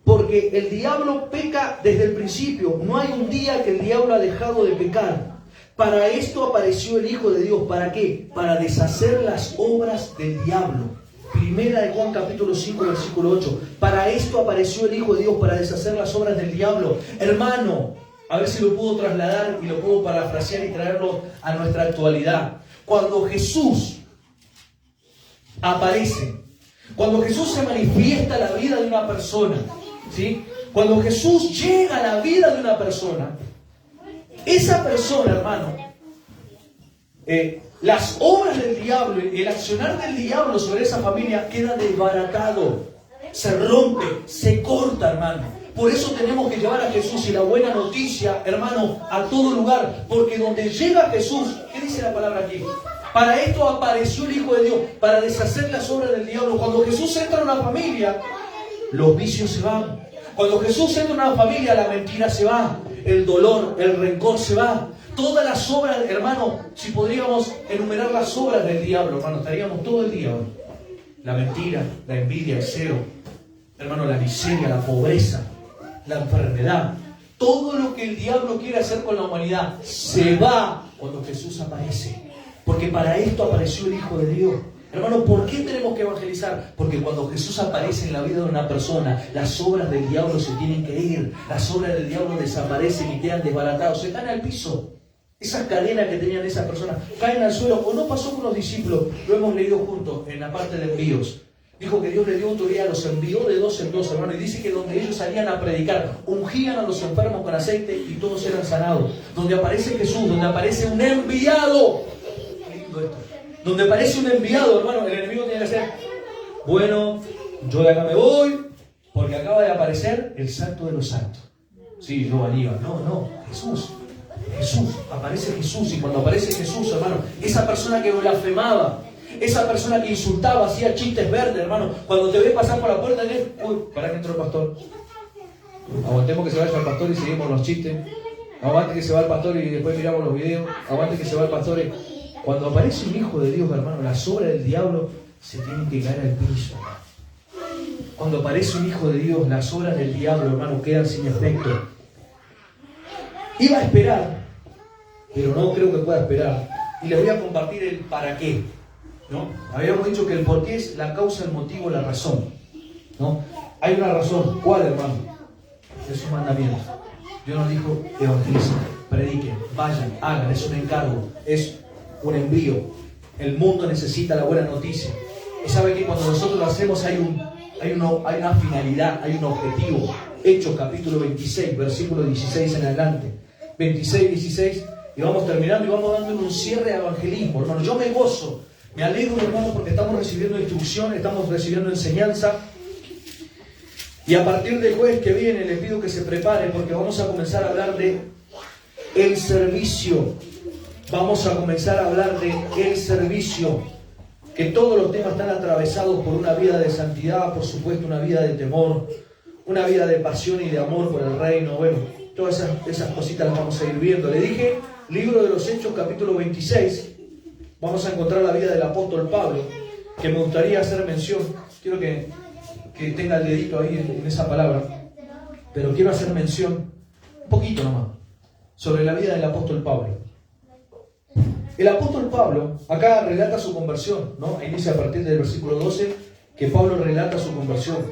porque el diablo peca desde el principio. No hay un día que el diablo ha dejado de pecar. Para esto apareció el Hijo de Dios. ¿Para qué? Para deshacer las obras del diablo. Primera de Juan capítulo 5 versículo 8. Para esto apareció el Hijo de Dios, para deshacer las obras del diablo. Hermano, a ver si lo puedo trasladar y lo puedo parafrasear y traerlo a nuestra actualidad. Cuando Jesús aparece, cuando Jesús se manifiesta en la vida de una persona, ¿sí? Cuando Jesús llega a la vida de una persona, esa persona, hermano, las obras del diablo, el accionar del diablo sobre esa familia queda desbaratado, se rompe, se corta, hermano. Por eso tenemos que llevar a Jesús y la buena noticia, hermano, a todo lugar, porque donde llega Jesús, ¿qué dice la palabra aquí? Para esto apareció el Hijo de Dios, para deshacer las obras del diablo. Cuando Jesús entra en una familia, los vicios se van. Cuando Jesús entra en una familia, la mentira se va, el dolor, el rencor se va. Todas las obras, hermano, si podríamos enumerar las obras del diablo, hermano, estaríamos todo el día hoy. La mentira, la envidia, el celo, hermano, la miseria, la pobreza, la enfermedad. Todo lo que el diablo quiere hacer con la humanidad se va cuando Jesús aparece. Porque para esto apareció el Hijo de Dios. Hermano, ¿por qué tenemos que evangelizar? Porque cuando Jesús aparece en la vida de una persona, las obras del diablo se tienen que ir. Las obras del diablo desaparecen y quedan desbaratados. Se caen al piso. Esas cadenas que tenían esas personas caen al suelo. O no pasó con los discípulos. Lo hemos leído juntos en la parte de envíos. Dijo que Dios le dio autoridad, los envió de 2 en 2, hermano. Y dice que donde ellos salían a predicar, ungían a los enfermos con aceite y todos eran sanados. Donde aparece Jesús, donde aparece un enviado. Lindo esto. Donde aparece un enviado, hermano, el enemigo tiene que ser, bueno, yo de acá me voy, porque acaba de aparecer el Santo de los Santos. Sí, yo Aníbal. No, Jesús, aparece Jesús. Y cuando aparece Jesús, hermano, esa persona que blasfemaba, esa persona que insultaba, hacía chistes verdes, hermano, cuando te ve pasar por la puerta, para que entró el pastor. Aguantemos que se vaya el pastor y seguimos los chistes. Aguante que se va el pastor y después miramos los videos. Aguante que se va el pastor y... Cuando aparece un Hijo de Dios, hermano, las obras del diablo se tienen que caer al piso. Cuando aparece un Hijo de Dios, las obras del diablo, hermano, quedan sin efecto. Iba a esperar, pero no creo que pueda esperar. Y les voy a compartir el para qué, ¿no? Habíamos dicho que el por qué es la causa, el motivo, la razón, ¿no? Hay una razón. ¿Cuál, hermano? Es un mandamiento. Dios nos dijo, evangelicen, prediquen, vayan, hagan. Es un encargo, es un envío. El mundo necesita la buena noticia. Y sabe que cuando nosotros lo hacemos hay una finalidad, hay un objetivo. Hechos capítulo 26, versículo 16 en adelante. 26, 16, y vamos terminando y vamos dando un cierre a evangelismo. Hermano, yo me gozo, me alegro, hermano, porque estamos recibiendo instrucción, estamos recibiendo enseñanza. Y a partir del jueves que viene les pido que se preparen, porque vamos a comenzar a hablar de El servicio. Vamos a comenzar a hablar de el servicio. Que todos los temas están atravesados por una vida de santidad, por supuesto una vida de temor, una vida de pasión y de amor por el reino. Bueno, todas esas cositas las vamos a ir viendo. Le dije, libro de los Hechos, capítulo 26. Vamos a encontrar la vida del apóstol Pablo, que me gustaría hacer mención. Quiero que tenga el dedito ahí en esa palabra, pero quiero hacer mención, un poquito nomás, sobre la vida del apóstol Pablo. El apóstol Pablo, acá relata su conversión, ¿no? Inicia a partir del versículo 12, que Pablo relata su conversión.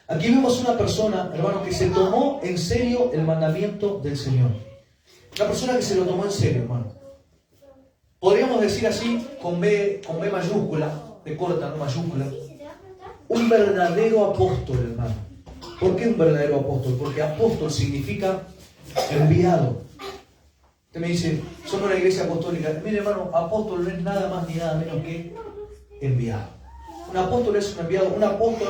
Aquí vemos una persona, hermano, que se tomó en serio el mandamiento del Señor. Una persona que se lo tomó en serio, hermano. Podríamos decir así, con B mayúscula, de corta, no mayúscula. Un verdadero apóstol, hermano. ¿Por qué un verdadero apóstol? Porque apóstol significa enviado. Usted me dice, somos una iglesia apostólica. Mire, hermano, apóstol no es nada más ni nada menos que enviado. Un apóstol es un enviado. Un apóstol,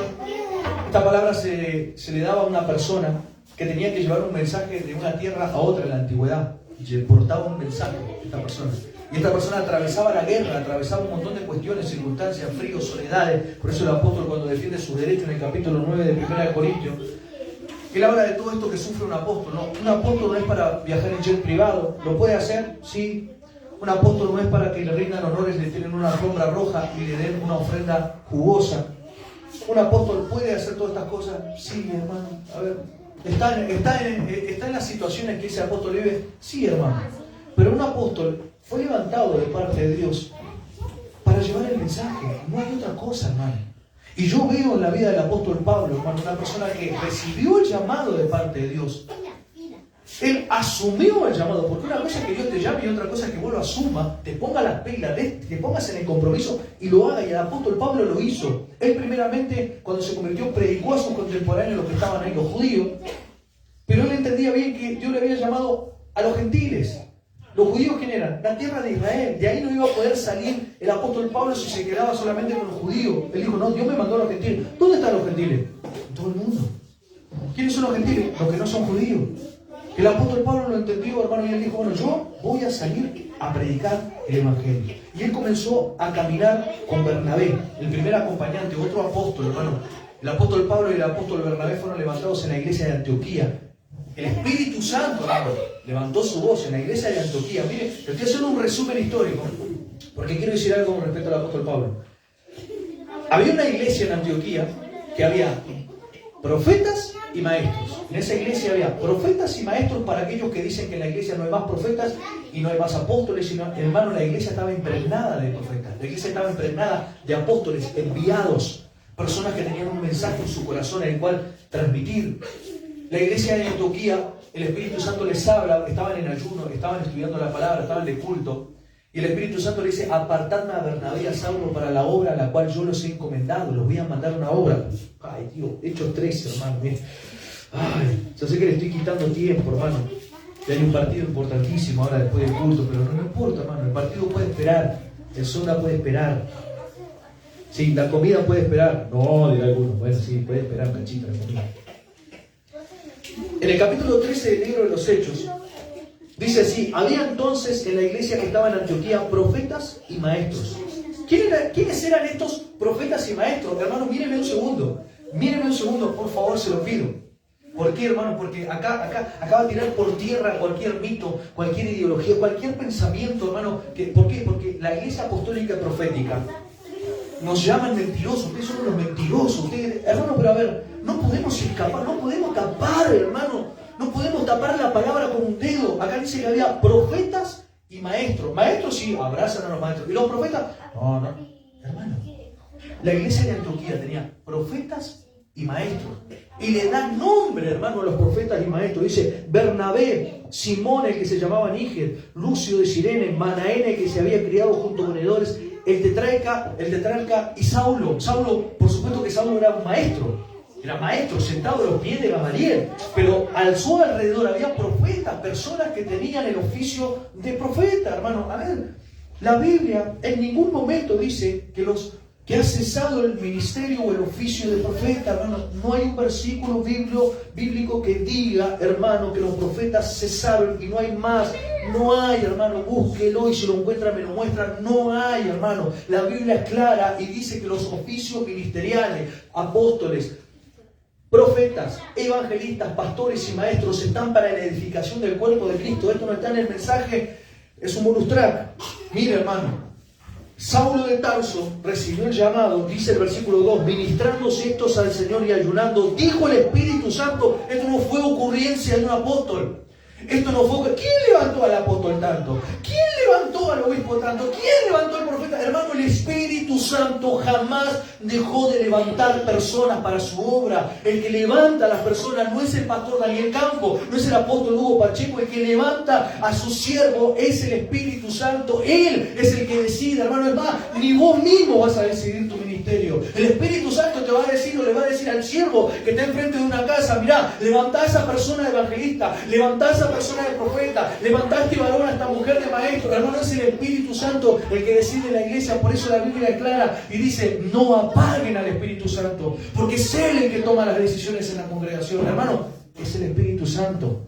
esta palabra se le daba a una persona que tenía que llevar un mensaje de una tierra a otra en la antigüedad. Y le portaba un mensaje a esta persona. Y esta persona atravesaba la guerra, atravesaba un montón de cuestiones, circunstancias, fríos, soledades. Por eso el apóstol, cuando defiende sus derechos en el capítulo 9 de 1 Corintios, él habla de todo esto que sufre un apóstol, ¿no? Un apóstol no es para viajar en jet privado. ¿Lo puede hacer? Sí. Un apóstol no es para que le rindan honores, le tienen una alfombra roja y le den una ofrenda jugosa. ¿Un apóstol puede hacer todas estas cosas? Sí, hermano. A ver, ¿está en las situaciones que ese apóstol vive? Sí, hermano. Pero un apóstol fue levantado de parte de Dios para llevar el mensaje. No hay otra cosa, hermano. Y yo veo en la vida del apóstol Pablo, hermano, una persona que recibió el llamado de parte de Dios. Él asumió el llamado, porque una cosa es que Dios te llame y otra cosa es que vos lo asumas, te pongas las pilas, te pongas en el compromiso y lo haga. Y el apóstol Pablo lo hizo. Él primeramente, cuando se convirtió, predicó a sus contemporáneos, los que estaban ahí, los judíos. Pero él entendía bien que Dios le había llamado a los gentiles. ¿Los judíos quién eran? La tierra de Israel. De ahí no iba a poder salir el apóstol Pablo si se quedaba solamente con los judíos. Él dijo, no, Dios me mandó a los gentiles. ¿Dónde están los gentiles? En todo el mundo. ¿Quiénes son los gentiles? Los que no son judíos. El apóstol Pablo lo entendió, hermano, y él dijo, bueno, yo voy a salir a predicar el evangelio. Y él comenzó a caminar con Bernabé, el primer acompañante, otro apóstol, hermano. El apóstol Pablo y el apóstol Bernabé fueron levantados en la iglesia de Antioquía. El Espíritu Santo, hermano, levantó su voz en la iglesia de Antioquía. Mire, le estoy haciendo un resumen histórico, porque quiero decir algo con respecto al apóstol Pablo. Había una iglesia en Antioquía que había profetas y maestros. En esa iglesia había profetas y maestros para aquellos que dicen que en la iglesia no hay más profetas y no hay más apóstoles, sino, hermano, la iglesia estaba impregnada de profetas. La iglesia estaba impregnada de apóstoles enviados, personas que tenían un mensaje en su corazón el cual transmitir. La iglesia de Antioquía, el Espíritu Santo les habla, estaban en ayuno, estaban estudiando la palabra, estaban de culto. Y el Espíritu Santo le dice, apartadme a Bernabé y a Saulo para la obra a la cual yo los he encomendado. Los voy a mandar una obra. Ay, Dios, Hechos 13, hermano. Ay, yo sé que le estoy quitando tiempo, hermano. Y hay un partido importantísimo ahora después del culto, pero no importa, hermano. El partido puede esperar. El sonda puede esperar. Sí, la comida puede esperar. No, dirá alguno. Bueno, sí, puede esperar un cachito la comida. En el capítulo 13 del libro de los Hechos, dice así, había entonces en la iglesia que estaba en Antioquía profetas y maestros. ¿Quiénes eran estos profetas y maestros? Hermano, mírenme un segundo, por favor, se lo pido. ¿Por qué, hermano? Porque acá va a tirar por tierra cualquier mito, cualquier ideología, cualquier pensamiento, hermano. ¿Por qué? Porque la iglesia apostólica y profética nos llaman mentirosos. Ustedes son unos mentirosos. Ustedes, hermano, pero a ver, no podemos escapar, no podemos tapar, hermano. No podemos tapar la palabra con un dedo. Acá dice que había profetas y maestros. Maestros sí, abrazan a los maestros. ¿Y los profetas? No. Hermano, la iglesia de Antioquía tenía profetas y maestros. Y le dan nombre, hermano, a los profetas y maestros. Dice Bernabé, Simón, el que se llamaba Níger, Lucio de Cirene, Manaén, el que se había criado junto con Herodes, el tetrarca y Saulo. Saulo, por supuesto que Saulo era un maestro. Era maestro, sentado a los pies de Gamaliel. Pero a su alrededor había profetas, personas que tenían el oficio de profeta, hermano. A ver, la Biblia en ningún momento dice que que ha cesado el ministerio o el oficio de profeta, hermano. No hay un versículo bíblico que diga, hermano, que los profetas cesaron y no hay más. No hay, hermano, búsquelo y si lo encuentra me lo muestra. No hay, hermano. La Biblia es clara y dice que los oficios ministeriales, apóstoles, profetas, evangelistas, pastores y maestros están para la edificación del cuerpo de Cristo. Esto no está en el mensaje, es un bonus track. Mire, hermano, Saulo de Tarso recibió el llamado, dice el versículo 2, ministrándose estos al Señor y ayunando, dijo el Espíritu Santo. Esto no fue ocurrencia de un apóstol. Esto no fue... ¿Quién levantó al apóstol tanto? ¿Quién levantó al obispo tanto? ¿Quién levantó al profeta? Hermano, el Espíritu Santo jamás dejó de levantar personas para su obra. El que levanta a las personas no es el pastor Daniel Campo, no es el apóstol Hugo Pacheco. El que levanta a su siervo es el Espíritu Santo. Él es el que decide, hermano. Es más, ni vos mismo vas a decidir tu ministerio. El Espíritu Santo te va a decir o le va a decir al siervo que está enfrente de una casa: mirá, levantá a esa persona de evangelista, levantá a esa persona de profeta, levantá a este varón, a esta mujer de maestro. Hermano, es el Espíritu Santo el que decide en la iglesia. Por eso la Biblia es clara y dice: no apaguen al Espíritu Santo, porque es Él el que toma las decisiones en la congregación. Hermano, es el Espíritu Santo.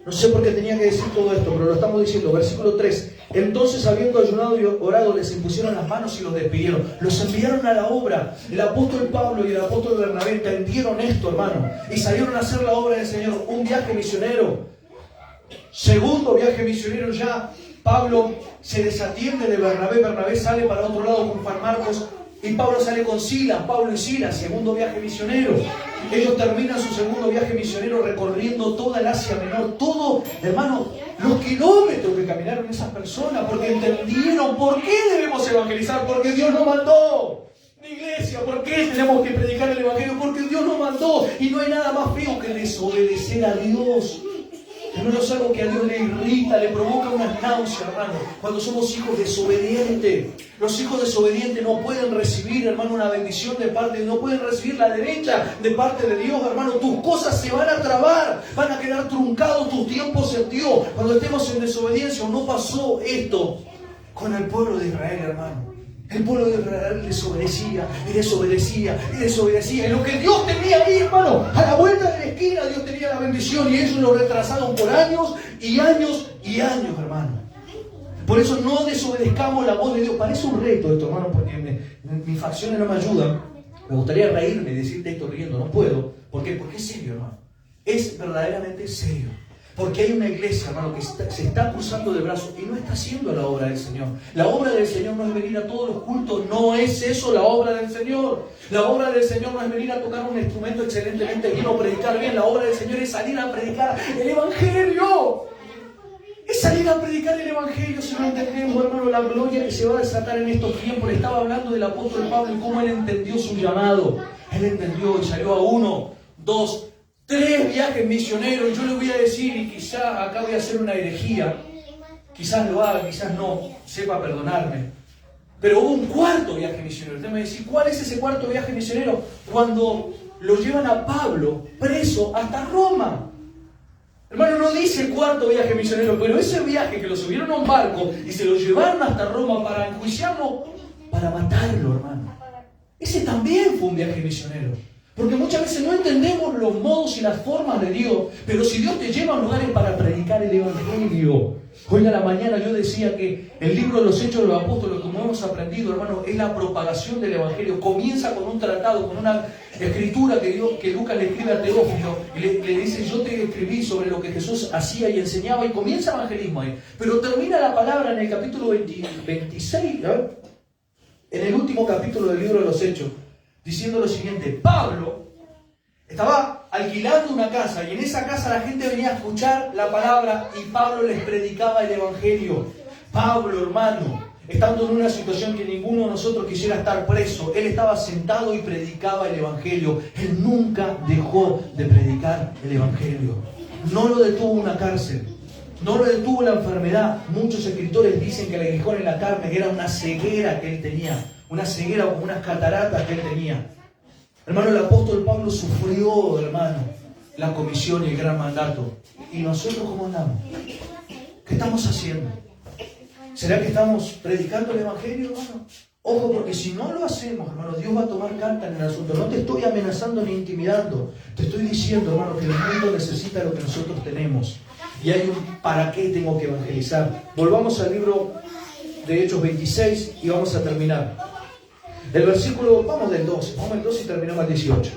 No sé por qué tenía que decir todo esto, pero lo estamos diciendo. Versículo 3. Entonces, habiendo ayunado y orado, les impusieron las manos y los despidieron. Los enviaron a la obra. El apóstol Pablo y el apóstol Bernabé entendieron esto, hermano, y salieron a hacer la obra del Señor. Un viaje misionero. Segundo viaje misionero ya. Pablo se desatiende de Bernabé. Bernabé sale para otro lado con Juan Marcos. Y Pablo sale con Silas, Pablo y Silas, segundo viaje misionero. Ellos terminan su segundo viaje misionero recorriendo toda el Asia Menor. Todo, hermano, los kilómetros que caminaron esas personas, porque entendieron por qué debemos evangelizar, porque Dios nos mandó. Iglesia, ¿por qué tenemos que predicar el Evangelio? Porque Dios nos mandó. Y no hay nada más feo que desobedecer a Dios. No es algo que a Dios le irrita, le provoca una náusea, hermano. Cuando somos hijos desobedientes, los hijos desobedientes no pueden recibir, hermano, una bendición de parte de Dios, no pueden recibir la derecha de parte de Dios, hermano. Tus cosas se van a trabar, van a quedar truncados tus tiempos en Dios cuando estemos en desobediencia. No pasó esto con el pueblo de Israel, hermano. El pueblo de Israel desobedecía y desobedecía y desobedecía. Y lo que Dios tenía ahí, hermano, a la vuelta de la esquina, Dios tenía la bendición. Y ellos lo retrasaron por años y años y años, hermano. Por eso no desobedezcamos la voz de Dios. Parece un reto esto, hermano, porque mis facciones no me ayudan. Me gustaría reírme y decirte esto riendo. No puedo. ¿Por qué? Porque es serio, hermano. Es verdaderamente serio. Porque hay una iglesia, hermano, que se está cruzando de brazos y no está haciendo la obra del Señor. La obra del Señor no es venir a todos los cultos, no es eso la obra del Señor. La obra del Señor no es venir a tocar un instrumento excelentemente bien o predicar bien. La obra del Señor es salir a predicar el Evangelio. Es salir a predicar el Evangelio. Si no entendemos, hermano, la gloria que se va a desatar en estos tiempos. Le estaba hablando del apóstol Pablo y cómo él entendió su llamado. Él entendió y salió a 1, 2, 3 viajes misioneros. Yo le voy a decir, y quizás acá voy a hacer una herejía, quizás lo haga, quizás no, sepa perdonarme, pero hubo un cuarto viaje misionero. Usted me dice, ¿cuál es ese cuarto viaje misionero? Cuando lo llevan a Pablo preso hasta Roma. Hermano, no dice cuarto viaje misionero, pero ese viaje que lo subieron a un barco y se lo llevaron hasta Roma para enjuiciarlo, para matarlo, hermano. Ese también fue un viaje misionero. Porque muchas veces no entendemos los modos y las formas de Dios, pero si Dios te lleva a lugares para predicar el Evangelio. Hoy a la mañana yo decía que el libro de los Hechos de los Apóstoles, como hemos aprendido, hermano, es la propagación del Evangelio. Comienza con un tratado, con una escritura que Lucas le escribe a Teófilo y le dice: yo te escribí sobre lo que Jesús hacía y enseñaba, y comienza el evangelismo ahí. Pero termina la palabra en el capítulo 26, en el último capítulo del libro de los Hechos, diciendo lo siguiente: Pablo estaba alquilando una casa y en esa casa la gente venía a escuchar la palabra y Pablo les predicaba el Evangelio. Pablo, hermano, estando en una situación que ninguno de nosotros quisiera estar preso, él estaba sentado y predicaba el Evangelio. Él nunca dejó de predicar el Evangelio. No lo detuvo una cárcel, no lo detuvo la enfermedad. Muchos escritores dicen que el aguijón en la carne era una ceguera que él tenía, una ceguera o como unas cataratas que él tenía. Hermano, el apóstol Pablo sufrió, hermano, la comisión y el gran mandato. ¿Y nosotros cómo andamos? ¿Qué estamos haciendo? ¿Será que estamos predicando el Evangelio, hermano? Ojo, porque si no lo hacemos, hermano, Dios va a tomar carta en el asunto. No te estoy amenazando ni intimidando. Te estoy diciendo, hermano, que el mundo necesita lo que nosotros tenemos. Y hay un para qué tengo que evangelizar. Volvamos al libro de Hechos 26 y vamos a terminar. El versículo, vamos del 12 y terminamos al 18.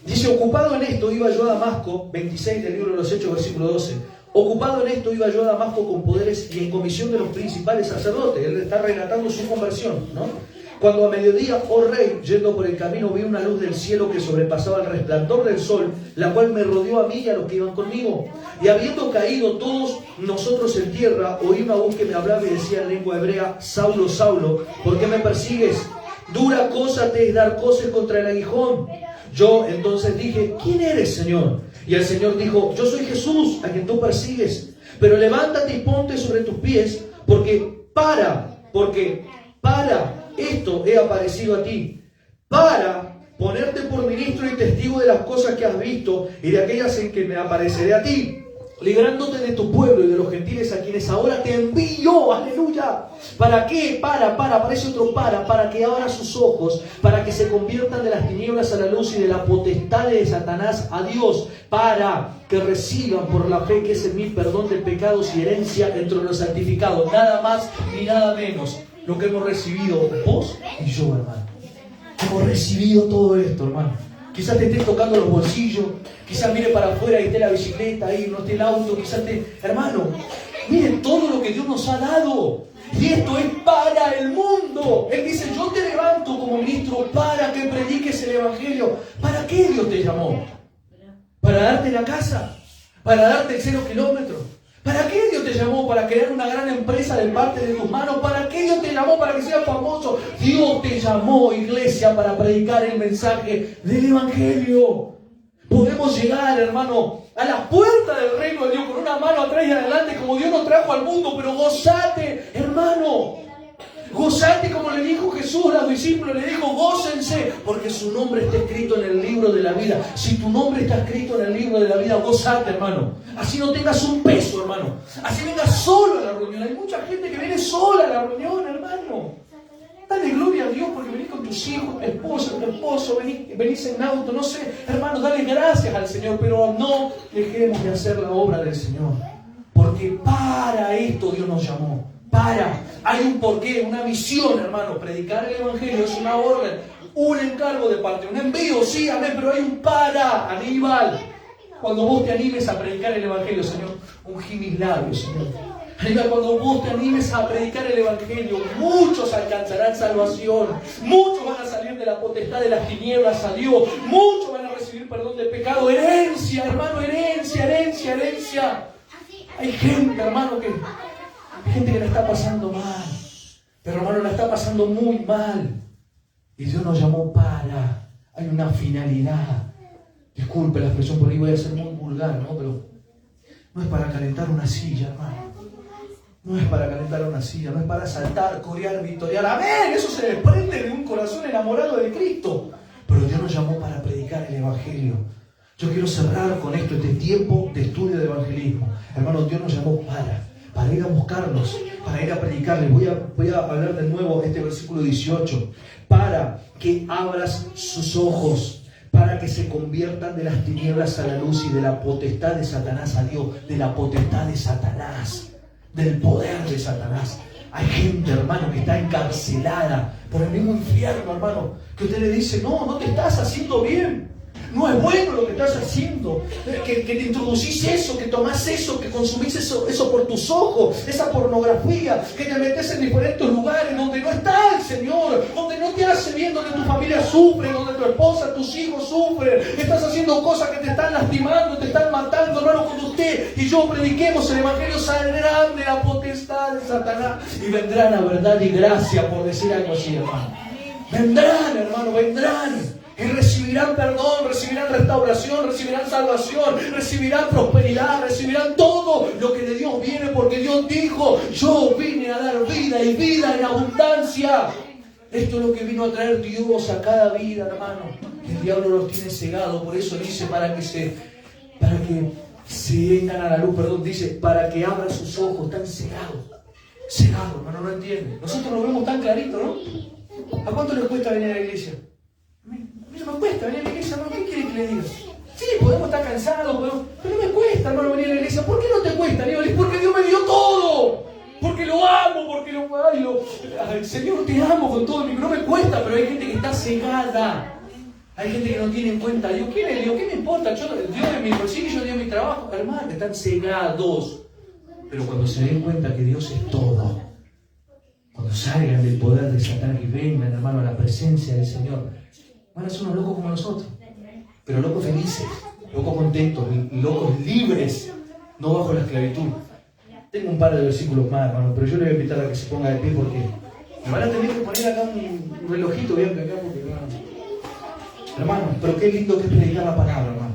Dice, ocupado en esto iba yo a Damasco, 26 del libro de los Hechos, versículo 12. Ocupado en esto iba yo a Damasco con poderes y en comisión de los principales sacerdotes. Él está relatando su conversión, ¿no? Cuando a mediodía, oh rey, yendo por el camino, vi una luz del cielo que sobrepasaba el resplandor del sol, la cual me rodeó a mí y a los que iban conmigo. Y habiendo caído todos nosotros en tierra, oí una voz que me hablaba y decía en lengua hebrea, Saulo, Saulo, ¿por qué me persigues? Dura cosa te es dar coces contra el aguijón. Yo entonces dije, ¿quién eres, Señor? Y el Señor dijo, yo soy Jesús, a quien tú persigues. Pero levántate y ponte sobre tus pies, porque para esto he aparecido a ti, para ponerte por ministro y testigo de las cosas que has visto y de aquellas en que me apareceré a ti, librándote de tu pueblo y de los gentiles a quienes ahora te envío. Aleluya. ¿Para qué? Aparece otro para que abra sus ojos, para que se conviertan de las tinieblas a la luz y de la potestad de Satanás a Dios, para que reciban por la fe que es en mí perdón de pecados y herencia entre los santificados. Nada más ni nada menos lo que hemos recibido vos y yo, hermano. Hemos recibido todo esto, hermano. Quizás te estés tocando los bolsillos, quizás mire para afuera y esté la bicicleta ahí, no esté el auto, quizás hermano, miren todo lo que Dios nos ha dado. Y esto es para el mundo. Él dice, yo te levanto como ministro para que prediques el evangelio. ¿Para qué Dios te llamó? ¿Para darte la casa? ¿Para darte el 0 kilómetros? ¿Para qué Dios te llamó? ¿Para crear una gran empresa de parte de tus manos? ¿Para qué Dios te llamó? ¿Para que seas famoso? Dios te llamó, iglesia, para predicar el mensaje del evangelio. Podemos llegar, hermano, a la puerta del reino de Dios con una mano atrás y adelante, como Dios nos trajo al mundo, pero gozate, hermano. Gozate, como le dijo Jesús a los discípulos, le dijo, gócense, porque su nombre está escrito en el libro de la vida. Si tu nombre está escrito en el libro de la vida, gozate, hermano. Así no tengas un peso, hermano. Así vengas solo a la reunión. Hay mucha gente que viene sola a la reunión, hermano. Dale gloria a Dios porque venís con tus hijos, tu esposo, venís en auto, no sé. Hermano, dale gracias al Señor, pero no dejemos de hacer la obra del Señor. Porque para esto Dios nos llamó. Hay un porqué, una misión, hermano. Predicar el evangelio es una orden, un encargo de parte, un envío, sí, amén, pero hay un para, Aníbal. Cuando vos te animes a predicar el evangelio, Señor, ungí mis labios, Señor. Aníbal, cuando vos te animes a predicar el evangelio, muchos alcanzarán salvación, muchos van a salir de la potestad de las tinieblas a Dios, muchos van a recibir perdón de pecado, herencia, hermano, herencia. Hay gente, hermano, hay gente que la está pasando mal, pero hermano, la está pasando muy mal. Y Dios nos llamó para, hay una finalidad. Disculpe la expresión, por ahí voy a ser muy vulgar, ¿no? Pero no es para calentar una silla, hermano. No es para calentar una silla, no es para saltar, corear, victoriar. ¡Amén! Eso se desprende de un corazón enamorado de Cristo. Pero Dios nos llamó para predicar el evangelio. Yo quiero cerrar con esto, este tiempo de estudio de evangelismo. Hermano, Dios nos llamó para ir a buscarlos, para ir a predicarles. Voy a hablar de nuevo este versículo 18. Para que abras sus ojos, para que se conviertan de las tinieblas a la luz y de la potestad de Satanás a Dios, de la potestad de Satanás, del poder de Satanás. Hay gente, hermano, que está encarcelada por el mismo infierno, hermano, que usted le dice, no te estás haciendo bien. No es bueno lo que estás haciendo, que te introducís eso, que tomás eso, que consumís eso por tus ojos, esa pornografía, que te metes en diferentes lugares donde no está el Señor, donde no te hace bien, donde tu familia sufre, donde tu esposa, tus hijos sufren. Estás haciendo cosas que te están lastimando, te están matando, hermano. Cuando usted y yo prediquemos el evangelio, saldrán de la potestad de Satanás y vendrán a verdad y gracia, por decir algo así, hermano. Vendrán, hermano, vendrán. Y recibirán perdón, recibirán restauración, recibirán salvación, recibirán prosperidad, recibirán todo lo que de Dios viene, porque Dios dijo, yo vine a dar vida y vida en abundancia. Esto es lo que vino a traer Dios a cada vida, hermano. El diablo los tiene cegados, por eso dice para que se vengan a la luz, dice para que abran sus ojos, están cegados, hermano, no entienden. Nosotros lo vemos tan clarito, ¿no? ¿A cuánto les cuesta venir a la iglesia? A mí no me cuesta venir a la iglesia, hermano. ¿Qué quiere que le diga? Sí, podemos estar cansados, pero no me cuesta, hermano, venir a la iglesia. ¿Por qué no te cuesta, Aníbal? Es porque Dios me dio todo. Porque lo amo, porque ay, Señor, te amo con todo mi... No me cuesta, pero hay gente que está cegada. Hay gente que no tiene en cuenta a Dios. ¿Quién es Dios? ¿Qué me importa? Dios es mi bolsillo, Dios es mi trabajo. Hermano, están cegados. Pero cuando se den cuenta que Dios es todo, cuando salgan del poder de Satán y vengan, hermano, a la presencia del Señor, van a ser unos locos como nosotros. Pero locos felices, locos contentos, locos libres, no bajo la esclavitud. Tengo un par de versículos más, hermano, pero yo le voy a invitar a que se ponga de pie porque me van a tener que poner acá un relojito bien acá porque, hermano, pero qué lindo que es predicar la palabra, hermano.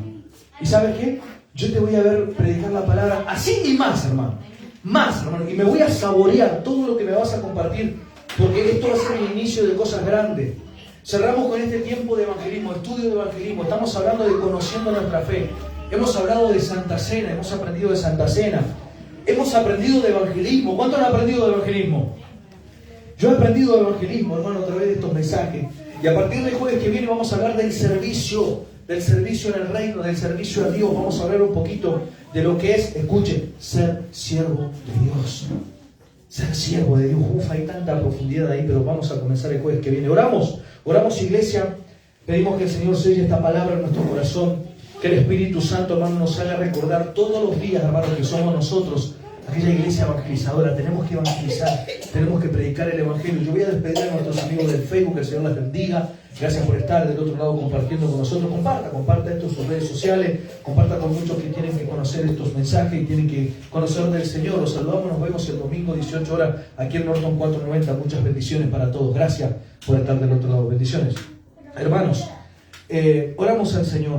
¿Y sabes qué? Yo te voy a ver predicar la palabra así y más, hermano. Más, hermano. Y me voy a saborear todo lo que me vas a compartir porque esto va a ser el inicio de cosas grandes. Cerramos con este tiempo de evangelismo, estudio de evangelismo. Estamos hablando de conociendo nuestra fe. Hemos hablado de Santa Cena, hemos aprendido de Santa Cena. Hemos aprendido de evangelismo. ¿Cuántos han aprendido de evangelismo? Yo he aprendido de evangelismo, hermano, a través de estos mensajes. Y a partir del jueves que viene vamos a hablar del servicio en el reino, del servicio a Dios. Vamos a hablar un poquito de lo que es, escuchen, ser siervo de Dios. Ser siervo de Dios. Uf, hay tanta profundidad ahí, pero vamos a comenzar el jueves que viene. Oramos, iglesia. Pedimos que el Señor selle esta palabra en nuestro corazón. Que el Espíritu Santo, hermano, nos haga recordar todos los días, hermano, que somos nosotros aquella iglesia evangelizadora. Tenemos que evangelizar, tenemos que predicar el Evangelio. Yo voy a despedir a nuestros amigos del Facebook, que el Señor les bendiga. Gracias por estar del otro lado compartiendo con nosotros. Comparta esto en sus redes sociales, comparta con muchos que tienen que conocer estos mensajes y tienen que conocer del Señor. Los saludamos, nos vemos el domingo 18 horas aquí en Norton 490. Muchas bendiciones para todos. Gracias por estar del otro lado. Bendiciones. Hermanos, oramos al Señor.